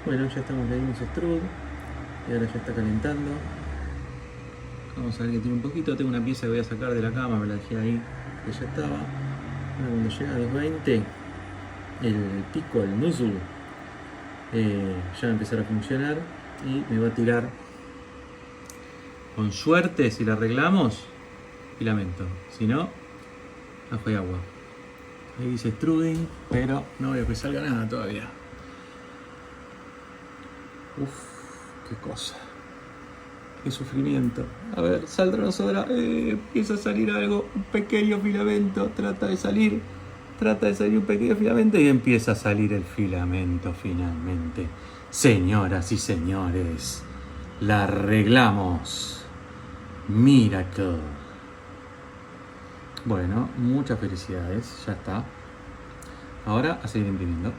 Bueno, ya estamos, le dimos extrude y ahora ya está calentando. Vamos a ver que tiene un poquito. Tengo una pieza que voy a sacar de la cama, me la dejé ahí, que ya estaba. Bueno, cuando llega a 220, el pico, el nozzle, ya va a empezar a funcionar y me va a tirar, con suerte, si la arreglamos, filamento. Si no, ajo y agua. Ahí dice extruding, pero no veo que salga nada todavía. Uf, qué cosa. Qué sufrimiento. A ver, saldrá o no saldrá. Empieza a salir algo, un pequeño filamento. Trata de salir un pequeño filamento y empieza a salir el filamento finalmente. Señoras y señores, la arreglamos. Miracle. Bueno, muchas felicidades, ya está. Ahora a seguir imprimiendo.